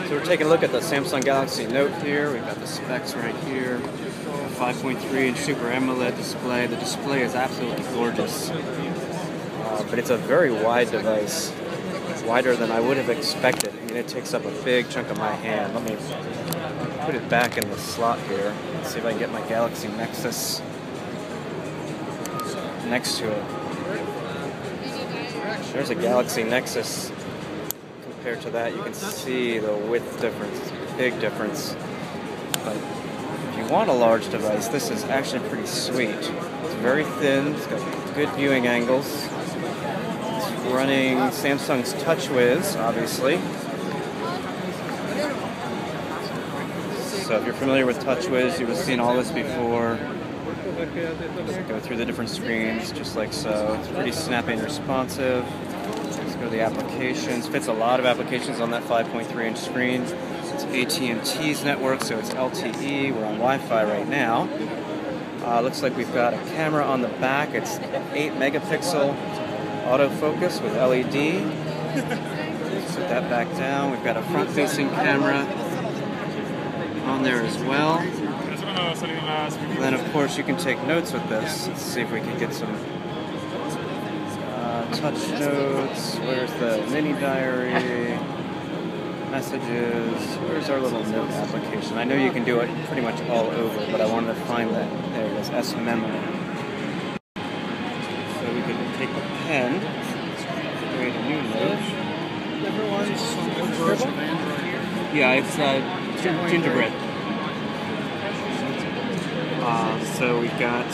So we're taking a look at the Samsung Galaxy Note here. We've got the specs right here. 5.3-inch Super AMOLED display. The display is absolutely gorgeous. But it's a very wide device. Wider than I would have expected. I mean, it takes up a big chunk of my hand. Let me put it back in the slot here. Let's see if I can get my Galaxy Nexus next to it. There's a Galaxy Nexus. Compared to that, you can see the width difference, big difference. But if you want a large device, this is actually pretty sweet. It's very thin, it's got good viewing angles. It's running Samsung's TouchWiz, obviously. So if you're familiar with TouchWiz, you've seen all this before. Just go through the different screens, just like so. It's pretty snappy and responsive. Let's go to the applications. Fits a lot of applications on that 5.3-inch screen. It's AT&T's network, so it's LTE. We're on Wi-Fi right now. Looks like we've got a camera on the back. It's 8-megapixel autofocus with LED. Set that back down. We've got a front-facing camera on there as well. And then, of course, you can take notes with this. Let's see if we can get some touch notes. Where's the mini diary? Messages. Where's our little note application? I know you can do it pretty much all over, but I wanted to find that. There it is, S-Memo. So we can take a pen, create a new note. Yeah, it's gingerbread. So we've got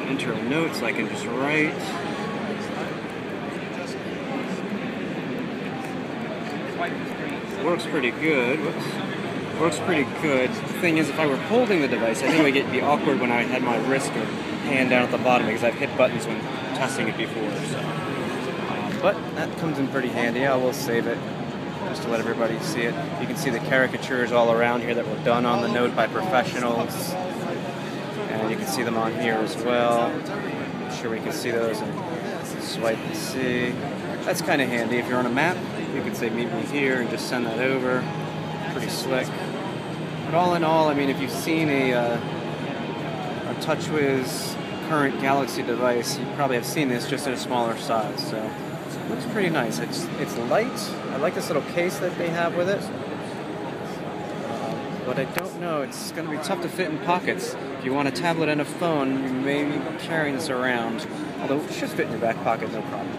enter a note, so I can just write. Works pretty good. Whoops. Works pretty good. The thing is, if I were holding the device, I think it would be awkward when I had my wrist or hand down at the bottom because I've hit buttons when testing it before. So. But that comes in pretty handy. I will save it just to let everybody see it. You can see the caricatures all around here that were done on the Note by professionals. And you can see them on here as well. I'm sure we can see those and swipe and see. That's kind of handy. If you're on a map, you can say meet me here and just send that over. Pretty slick. But all in all, I mean, if you've seen a TouchWiz current Galaxy device, you probably have seen this just in a smaller size. So it looks pretty nice. It's light. I like this little case that they have with it. But I don't know, it's going to be tough to fit in pockets. If you want a tablet and a phone, you may be carrying this around. Although it should fit in your back pocket, no problem.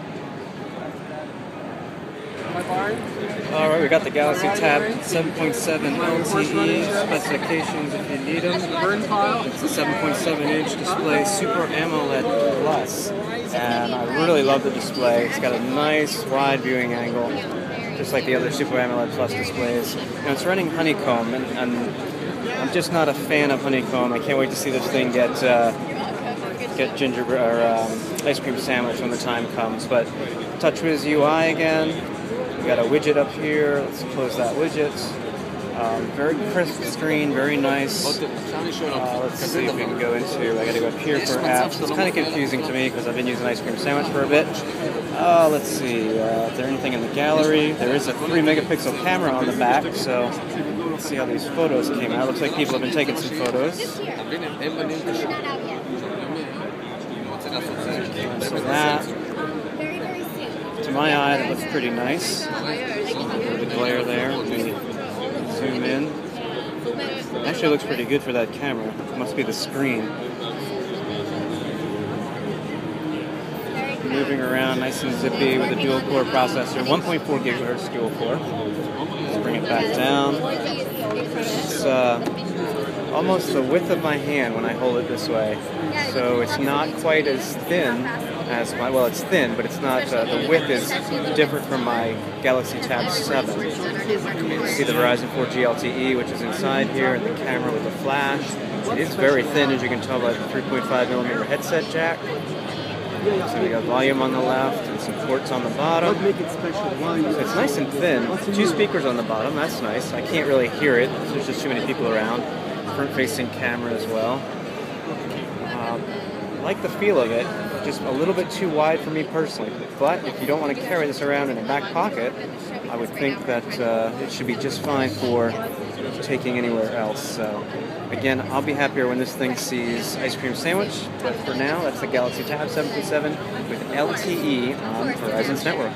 Alright, we got the Galaxy Tab 7.7 LTE specifications if you need them. It's a 7.7-inch display, Super AMOLED Plus. And I really love the display. It's got a nice wide viewing angle, just like the other Super AMOLED Plus displays. Now it's running honeycomb, and I'm just not a fan of honeycomb. I can't wait to see this thing get gingerbread or ice cream sandwich when the time comes. But TouchWiz UI again. We got a widget up here. Let's close that widget. Very crisp screen, very nice. Let's see if we can go into. I got to go up here for apps. It's kind of confusing to me because I've been using ice cream sandwich for a bit. Let's see. Is there anything in the gallery? There is a 3-megapixel camera on the back, so let's see how these photos came out. Looks like people have been taking some photos. So that, to my eye, it looks pretty nice. The glare there. Let me zoom in. It actually looks pretty good for that camera. It must be the screen. Moving around nice and zippy with a dual-core processor. 1.4 gigahertz dual-core. Let's bring it back down. It's almost the width of my hand when I hold it this way. So it's not quite as thin as my, well, it's thin, but it's not, the width is different from my Galaxy Tab 7. You see the Verizon 4G LTE, which is inside here, and the camera with the flash. It is very thin, as you can tell by the 3.5mm headset jack. So we got volume on the left and some ports on the bottom. So it's nice and thin. 2 speakers on the bottom, that's nice. I can't really hear it, there's just too many people around. Front-facing camera as well. like the feel of it, just a little bit too wide for me personally. But if you don't want to carry this around in a back pocket, I would think that it should be just fine for taking anywhere else. So again, I'll be happier when this thing sees ice cream sandwich. But for now, that's the Galaxy Tab 7.7 with LTE on Verizon's network.